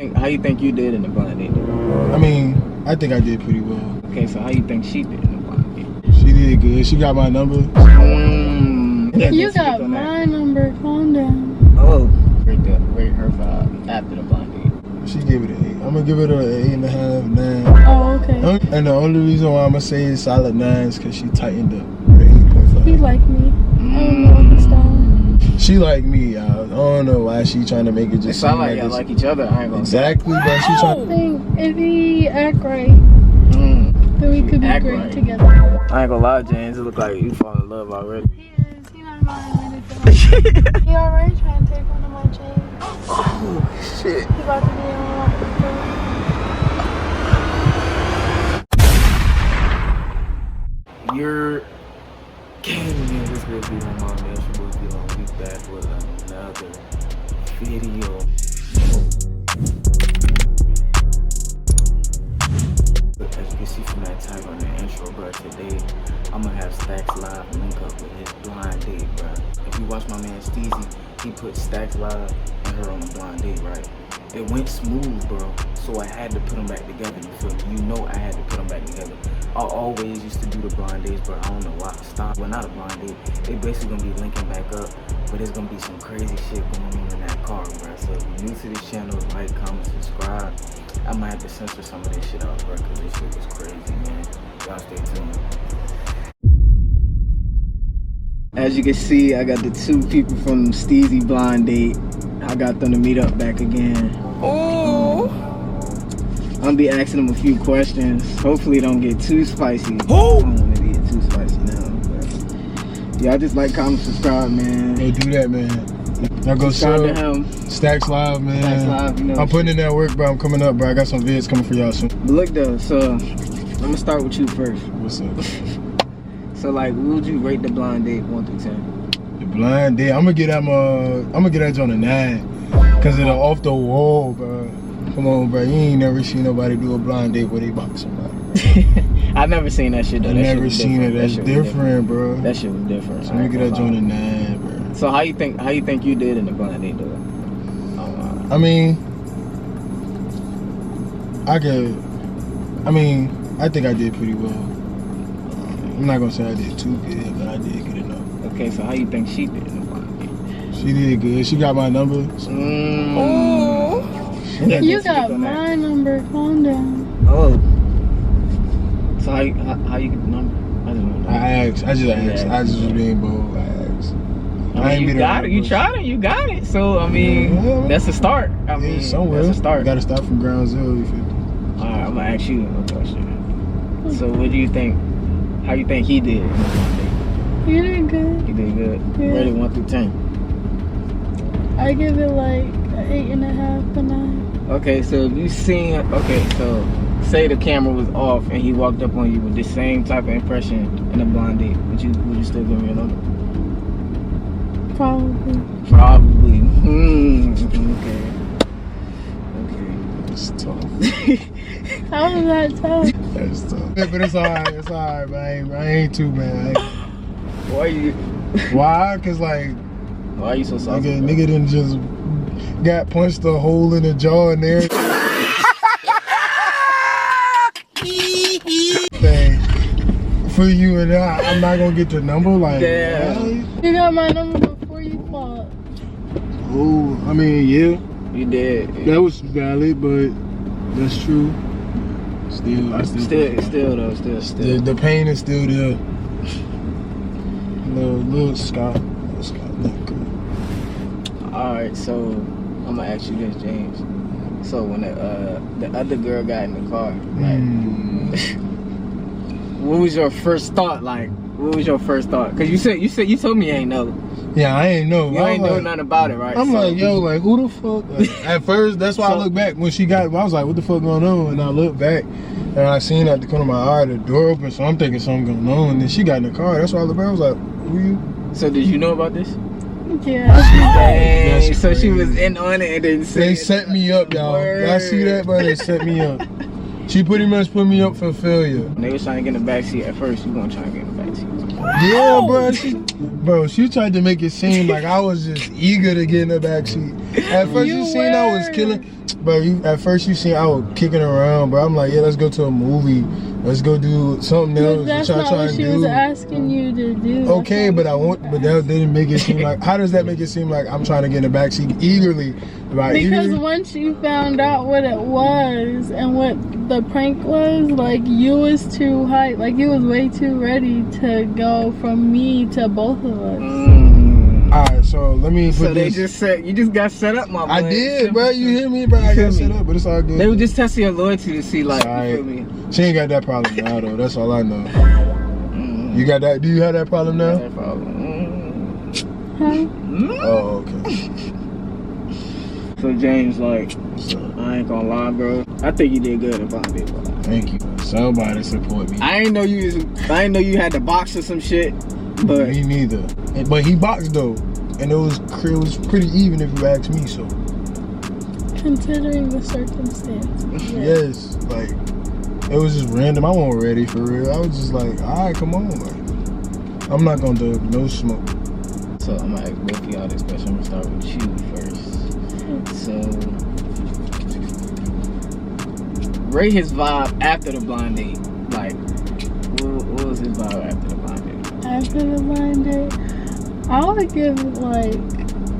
How you think you did in the blind date? I mean, I think I did pretty well. Okay, so how you think she did in the blind date? She did good. She got my number. You got my number. Calm down. Oh, rate her vibe after the blind date. She gave it an 8. I'm gonna give it an 8.5, 9. Oh, okay. And the only reason why I'm gonna say it's solid 9 is because she tightened up with an 8.5. He like me. I don't know what the style. She like me, y'all. I don't know why she trying to make it just. It sound like y'all like each other. I ain't gonna exactly, but she I trying. think if he act right, then we could be great right together. I ain't gonna lie, James. It look like you fall in love already. He is. He not mind me. He already trying to take one of my chains. Oh shit. He about to be on one. You're gaming. This will be my mom. This will be on. We back with another video. As you can see from that tag on the intro, bro, today I'm gonna have Stacks Live link up with his blind date, bro. If you watch my man Steezy, he put Stacks Live and her on a blind date, right? It went smooth, bro. So I had to put them back together. You feel me? You know I had to put them back together. I always used to do the blind dates, but I don't know why I stopped. Well, not a blind date. They basically gonna be linking back up, but there's gonna be some crazy shit going on in that car, bro. So if you're new to this channel, like, comment, subscribe. I might have to censor some of this shit out, bro, because this shit was crazy, man. Y'all stay tuned. As you can see, I got the 2 people from Steezy blind date. I got them to meet up back again. Oh! I'm gonna be asking them a few questions. Hopefully it don't get too spicy. Oh! I don't want to get too spicy now. But y'all just like, comment, subscribe, man. Hey, do that, man. Now go subscribe to him. Stacks Live, man. Stacks Live, you know. I'm putting in that work, bro. I'm coming up, bro. I got some vids coming for y'all soon. But look though, so I'm gonna start with you first. What's up? So like, what would you rate the blind date 1 through 10? The blind date, I'm gonna get that joint a 9, cause of the off the wall, bro. Come on, bro. You ain't never seen nobody do a blind date where they box somebody. I've never seen that shit though. I never seen it. That's different, bro. That shit was different. So I'm gonna get that joint a 9, bro. So how you think you did in the blind date though? I mean, I think I did pretty well. I'm not gonna say I did too good, but I did good enough. Okay, so how you think she did in the blind date? She did good. She got my number. Oh! You got my number. Calm down. Oh. So how you get the number? I just asked. I just was being bold. I asked. I mean, you got it. You tried it. You got it. So I mean, that's a start. I mean, somewhere. That's a start. You gotta start from ground zero. You feel me? All right, I'm gonna ask you a question. So what do you think? How you think he did in the blind date? He did good. He did good. Yeah. Rated 1 through 10. I give it like an 8.5 to 9. Okay, so if you seen, so say the camera was off and he walked up on you with the same type of impression in a blind date, would you still give me a number? Probably. Probably. Okay. It's tough. How was that tough? That's tough. Yeah, but it's alright. It's alright, man. I ain't too bad. Why you? Why? Cause like, why are you so soft? Nigga didn't just got punched a hole in the jaw in there. For you and I'm not gonna get the number. Like, damn. You got my number before you fought. Oh, I mean, yeah. You did. That was valid, but that's true. Still. The pain is still there. Little Scott. All right, so I'm gonna ask you this, James. So when the other girl got in the car, like, what was your first thought? Like, what was your first thought? Cause you told me you ain't know. Yeah, I ain't know. You ain't know nothing about it, right? I'm like, yo, like, who the fuck? Like, at first, that's why I look back when she got. I was like, what the fuck going on? And I look back, and I seen at the corner of my eye the door open, so I'm thinking something going on. And then she got in the car. That's why I looked back. I was like, who you? So did you know about this? Yeah. Dang, so she was in on it and then they set me up, y'all. Y'all see that, bro? They set me up. She pretty much put me up for failure. When they was trying to get in the backseat at first, you gonna try to get in the backseat. Yeah, bro, she tried to make it seem like I was just eager to get in the backseat. At first you seen I was killing, bro. At first you seen I was kicking around, bro. I'm like, yeah, let's go to a movie. Let's go do something else. But that's not what she was asking you to do. Okay, but that didn't make it seem like. How does that make it seem like I'm trying to get in the backseat eagerly? Because once you found out what it was and what the prank was, like you was too hyped, like you was way too ready to go from me to both of us. Alright, so let me put So they this. just said you just got set up, my boy. I did, bro. You hear me, bro? I got set up, but it's all good. They were just testing your loyalty to see, like, Alright. you feel me? She ain't got that problem now, though. That's all I know. You got that? Do you have that problem now? That problem. Huh? Oh, okay. So James, like, I ain't gonna lie, bro. I think you did good in blind date, bro. Thank you. Somebody support me. I ain't know you had to box or some shit, but Me neither. But he boxed though, and it was pretty even if you ask me. So Considering the circumstance. yes, like it was just random. I wasn't ready for real. I was just like, all right, come on, like, I'm not gonna do no smoke. So I'm gonna ask both of y'all this question. I'm gonna start with you first. So rate his vibe after the blind date. Like, what was his vibe after the blind date? After the blind date, I would give it like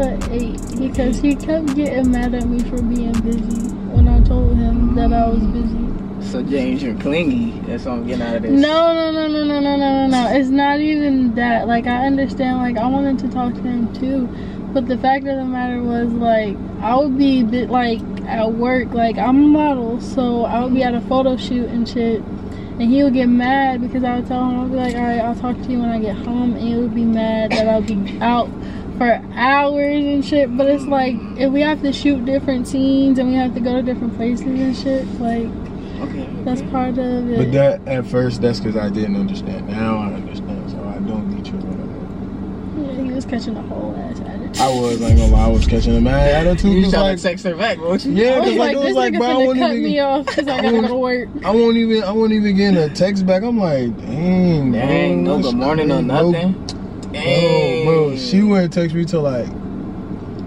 an 8 because he kept getting mad at me for being busy when I told him that I was busy. So James, you're clingy. That's what I'm getting out of this. No. It's not even that. Like, I understand, like, I wanted to talk to him too. But the fact of the matter was, like, I would be like at work. Like, I'm a model, so I would be at a photo shoot and shit. And he would get mad because I would tell him, I'd be like, all right, I'll talk to you when I get home. And he would be mad that I'll be out for hours and shit. But it's like, if we have to shoot different scenes and we have to go to different places and shit, like, that's part of it. But that at first, that's because I didn't understand. Now I understand, so I don't get you wrong. Yeah, he was catching a whole ass attitude. I was, I ain't gonna lie, I was catching a mad attitude. You Cause trying like, to text her back, won't you? yeah, I was cause like, it was this like, nigga bro, I finna won't cut even. me off because I gotta go to work. I won't even getting a text back. I'm like, dang, bro. Dang, no good morning or nothing. Oh, bro, she wouldn't text me till like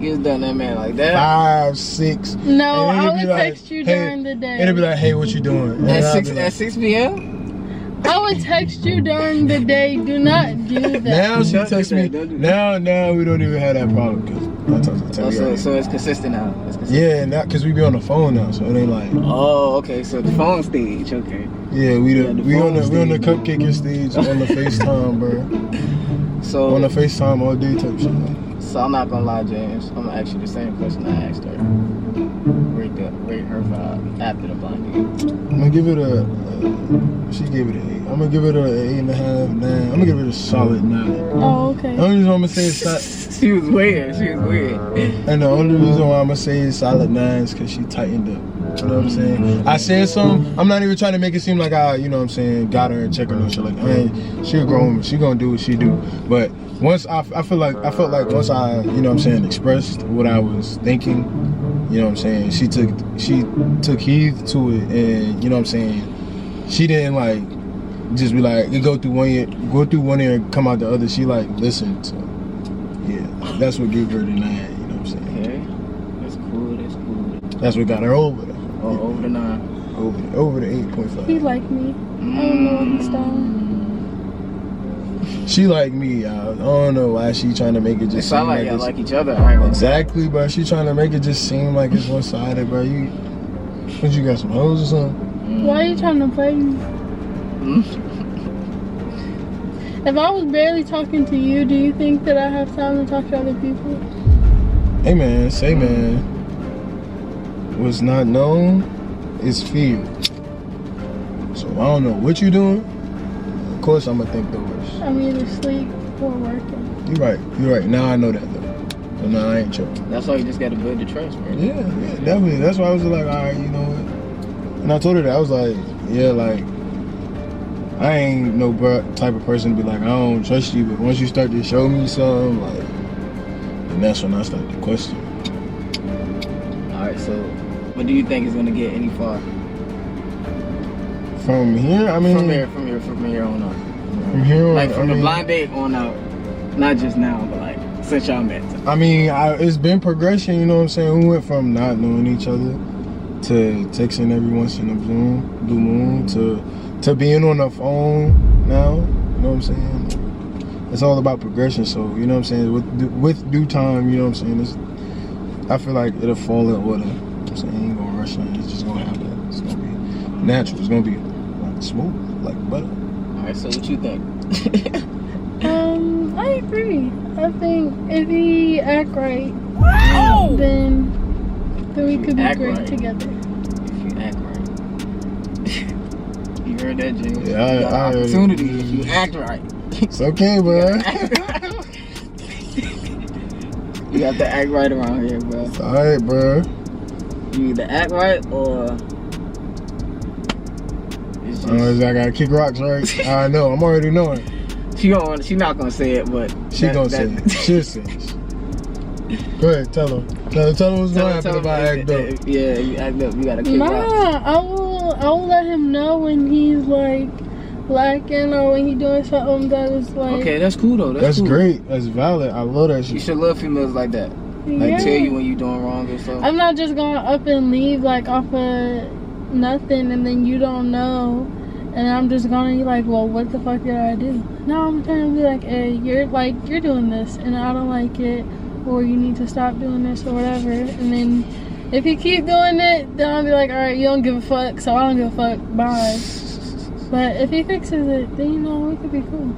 You was done that man like that. 5, 6. No, And I it'd would be like, text you hey, during the day. It'd be like, hey, what you doing? And I'd At be 6 like, at 6 p.m. I would text you during the day. Do not do that. now she Don't do texts that, me. don't do Now we don't even have that problem because I tell you. So it's consistent now. It's consistent. Yeah, not because we be on the phone now, so it ain't like. Oh, okay. So the phone stage, okay. Yeah, we Yeah, on phone the stage. cupcaking stage on the FaceTime, bro. So On the FaceTime all day type shit. Man. So I'm not gonna lie, James. I'm gonna ask you the same question I asked her. Rate her vibe after the blind date. I'm gonna give it a. She gave it an 8. I'm gonna give it a 8.5, 9. I'm gonna give it a solid 9. Oh, okay. The only reason I'm gonna say it's She was weird. and the only reason why I'm gonna say it's solid 9 is because she tightened up. You know what I'm saying? I said something. I'm not even trying to make it seem like I, you know what I'm saying, got her and check her no shit like that. Man, she a grown woman. She gonna do what she do. But once I felt like once I, you know what I'm saying, expressed what I was thinking, you know what I'm saying, she took heed to it, and you know what I'm saying, she didn't like just be like, it go through one ear and come out the other. She like listened. So yeah, that's what gave her the 9. You know what I'm saying? Okay. That's cool. That's what got her over there. Oh, over the 9. Over the 8.5. He like me. I don't know what he's done. She like me. I don't know why she trying to make it It just sound seem like y'all it's- like each other. I ain't gonna- Exactly, bro. She trying to make it just seem like it's one sided, bro. What you got, some hoes or something? Why are you trying to play me? If I was barely talking to you, do you think that I have time to talk to other people? Hey man, say man. What's not known is feared. So I don't know what you doing. Of course I'm gonna think the worst. I'm either asleep or working. You're right. Now I know that though. So now I ain't tripping. That's why you just gotta build the trust, bro. Yeah, definitely. That's why I was like, all right, you know what? And I told her that. I was like, yeah, like, I ain't no type of person to be like, I don't trust you, but once you start to show me something, like, and that's when I start to question. Alright, so what do you think is gonna get any far? From here, I mean, From here on up. From here on, Like from the I mean, blind date on out, not just now, but like since y'all met. I mean, it's been progression, you know what I'm saying? We went from not knowing each other to texting every once in a blue moon to being on the phone now, you know what I'm saying? It's all about progression, so, you know what I'm saying? With due time, you know what I'm saying? I feel like it'll fall in order. You know what I'm saying? Ain't gonna rush it, it's just gonna happen. It's gonna be natural, it's gonna be like smooth, like butter. Alright, so what you think? I agree. I think if he act right, then we could be great right. together. If you act right. You heard that, James? Yeah, you got I an heard it. opportunity if you act right. It's okay, bro. You got to act right around here, bro. It's alright, bro. You either act right or it's just, I gotta kick rocks, right? I know, I'm already knowing. she not gonna say it, but She gonna say it. She'll say it. Go ahead, tell her. Tell her what's gonna happen if I act up. Yeah, you act up. You gotta kick rocks. I will let him know when he's like lacking or when he's doing something that is like. Okay, that's cool though. That's cool. great. That's valid. I love that shit. You should love females like that. Like tell you when you doing wrong or something. I'm not just going up and leave like off of nothing and then you don't know. And I'm just gonna be like, well, what the fuck did I do? No, I'm trying to be like, hey, you're doing this and I don't like it, or you need to stop doing this or whatever. And then if you keep doing it, then I'll be like, all right, you don't give a fuck, so I don't give a fuck. Bye. But if he fixes it, then you know we could be cool.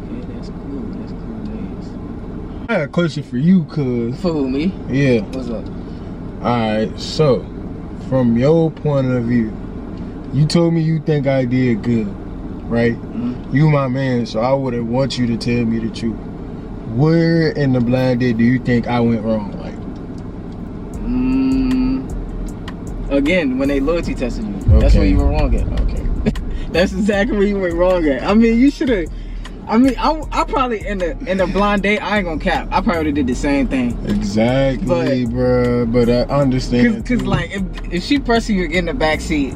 Okay, that's cool. That's cool, days. I got a question for you, cuz. For me? Yeah. What's up? Alright, so from your point of view, you told me you think I did good, right? Mm-hmm. You my man, so I wouldn't want you to tell me the truth. Where in the blind date do you think I went wrong? Like, again, when they loyalty tested you, that's Okay. where you were wrong at. Okay, that's exactly where you went wrong at. I mean, you should have. I mean, I probably in the blind date, I ain't gonna cap. I probably did the same thing. exactly, bruh. But I understand. Cause too. like if she pressing you to get in the back seat,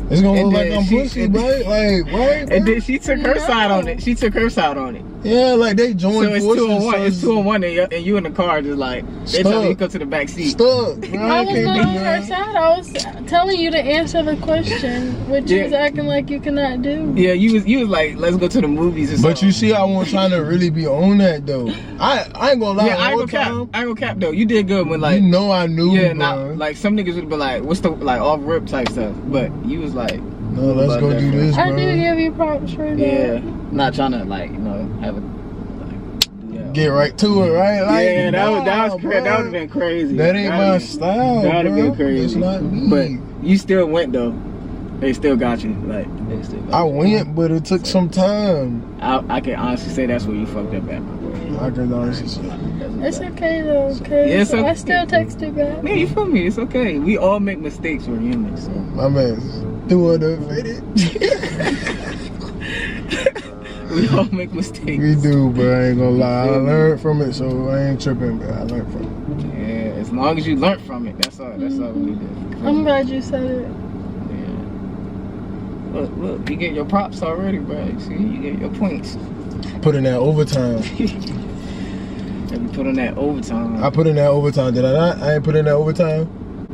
it's gonna and look like then I'm she- pussy, and- right? Like, right? and bruh? then she took her side on it. She took her side on it. Yeah, like they So joined it's forces. 2-on-1. so It's 2-on-1, and you in the car just like they tell you to come to the back seat. Stuck. Bro, I I was can't not do on her that. side. I was telling you to answer the question, which Yeah. is acting like you cannot do. Yeah, you was like, let's go to the movies or something. But you see, I wasn't trying to really be on that though. I ain't gonna lie. yeah, I ain't the gonna cap. whole I ain't gonna cap though. You did good when time, like you know I knew, yeah, bro. not like some niggas would be like, what's the like off rip type stuff. But you was like, No, let's about go that, do bro. this, I bro. do give you props for that. yeah, not trying to like have a like do that. Get right to it, right? Like, Yeah, that was nah, that would bro. have been crazy. That ain't my style, That would have bro. been crazy. It's not me. But you still went though. They still got you. Like they still got I you. went, but it took some time. I can honestly say that's where you fucked up at, my boy. I can honestly say. It's okay though, cause Yeah, it's okay. I still texted back. Man, you feel me? It's okay. We all make mistakes. We're humans. So. My man, 250. We all make mistakes. We do, bro. I ain't gonna lie. I learned from it, so I ain't tripping, bro. I learned from it. Yeah, as long as you learn from it, that's all. That's all we need to. I'm glad you said it. Yeah. Look, you get your props already, bro. You see, you get your points. Put in that overtime. And you put on that overtime. I put in that overtime. Did I not? I ain't put in that overtime.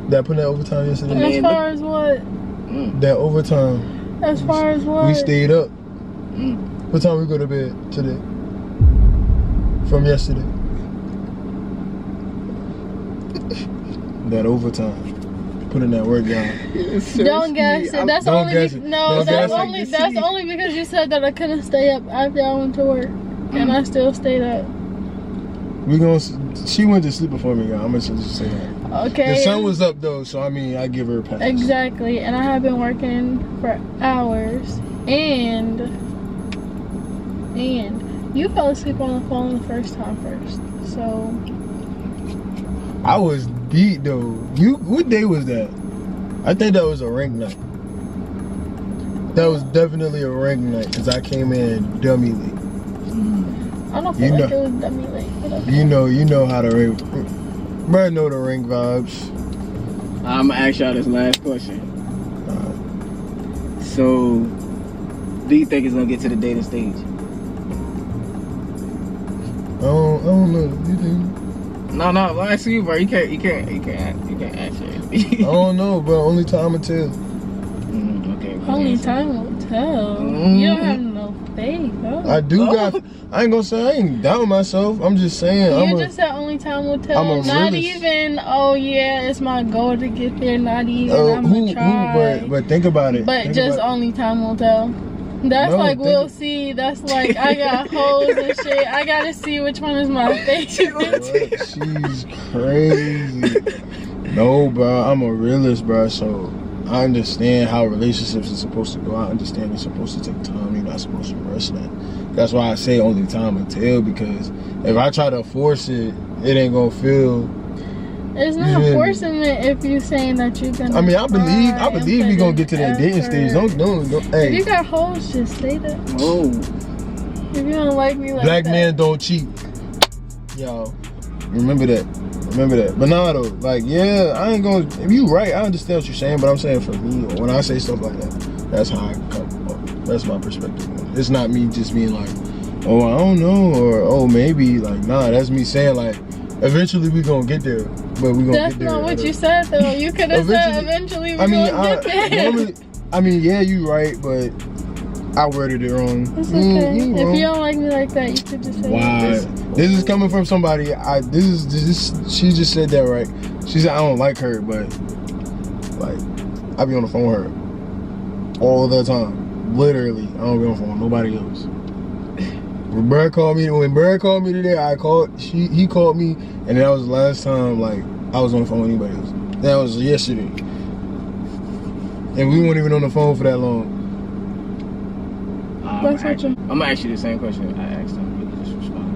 Did I put in that overtime yesterday? Man, As far as what? That overtime. As far as what? We stayed up. Mm. What time we go to bed today? From yesterday. That overtime. Put in that work, y'all. Don't guess it. That's Don't only guess it. no. Don't That's guess it. only that's only because you said that I couldn't stay up after I went to work, and I still stayed up. We gonna. She went to sleep before me, y'all. I'm gonna just say that. Okay. The sun was up though, so I mean, I give her a pass. Exactly, and I have been working for hours, and you fell asleep on the phone the first time first, so. I was beat though. What day was that? I think that was a rank night. That was definitely a rank night because I came in dummy late. I don't feel like it was dummy late, but okay. You know how to rank. Bruh know the rank vibes. I'm gonna ask y'all this last question. So, Do you think it's gonna get to the dating stage? I don't know. You think? No, I'm asking you, bro. You can't answer it. I don't know, bro. Only time will tell. Okay. Only time will tell. Mm-hmm. You don't have no faith, huh? I do got. I ain't gonna say I ain't doubting myself. I'm just saying. You just said only time will tell. I'm a Not realist. even. Oh yeah, it's my goal to get there. Not even. I'm gonna try. But think about it. But Think just about only time will tell. That's No, like think we'll it- see. That's like I got hoes and shit. I gotta see which one is my favorite. What? She's crazy. No, bro. I'm a realist, bro. So I understand how relationships are supposed to go. I understand it's supposed to take time. You're not supposed to rush that. That's why I say only time will tell. Because if I try to force it, it ain't gonna feel. It's not Yeah. forcing it if you saying that you're gonna. I mean, I believe and we put gonna in get to that dating stage. effort. Don't. If Hey, you got hoes, just say that. Oh. If you don't like me like black that. men don't cheat. Y'all, remember that. But nah, though, like, yeah, I ain't gonna. If you right, I understand what you're saying. But I'm saying for me, when I say stuff like that, that's how I come up. That's my perspective. It's not me just being like, oh, I don't know, or oh, maybe. Like, nah, that's me saying like, eventually we gonna get there, but we gonna That's get there. not what you said though. You could have said eventually we're gonna get there. normally, yeah, you right, but I worded it wrong. It's okay. You If wrong. you don't like me like that, you could just say Why? This is coming from somebody. She just said that right. She said I don't like her, but like I be on the phone with her all the time. Literally, I don't be on the phone with nobody else. When Bird called me today, he called me, and that was the last time like I was on the phone with anybody else. That was yesterday, and we weren't even on the phone for that long. I'm gonna ask you the same question I asked him. You can just respond.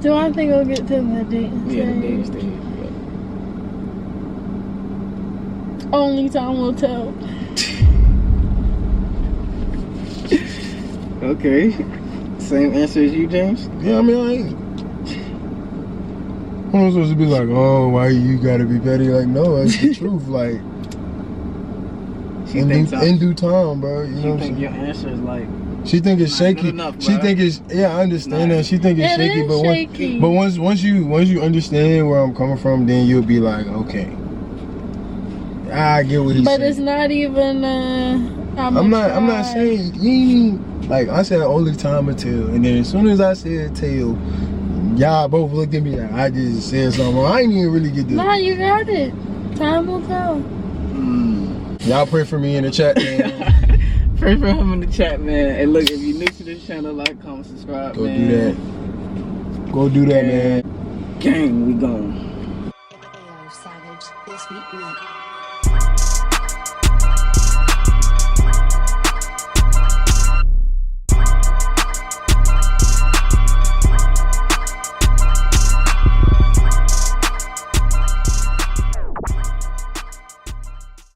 Do I think we'll get to the dating Yeah, the stage? dating stage. Yeah. Only time will tell. Okay. Same answer as you, James? Yeah, I mean, I ain't. I'm supposed to be like, oh, why you gotta be petty? Like, no, it's the truth. Like, in due time, bro. You know what I'm think saying? your answer is like, She think it's Nah, shaky. good enough, She bruh. think it's I understand that. She think it's It shaky, is but shaky. once you understand where I'm coming from, then you'll be like, okay, I get what he's But saying. it's not even. I'm not saying you like I said only time will tell, and then as soon as I said tell, y'all both looked at me like I just said something wrong. I ain't even really get this. Nah, you got it. Time will tell. Y'all pray for me in the chat, man. pray for him in the chat, man. And look, if you're new to this channel, like, comment, subscribe, Go man. do that. Go do that, man. Gang, we gone. Savage, this week.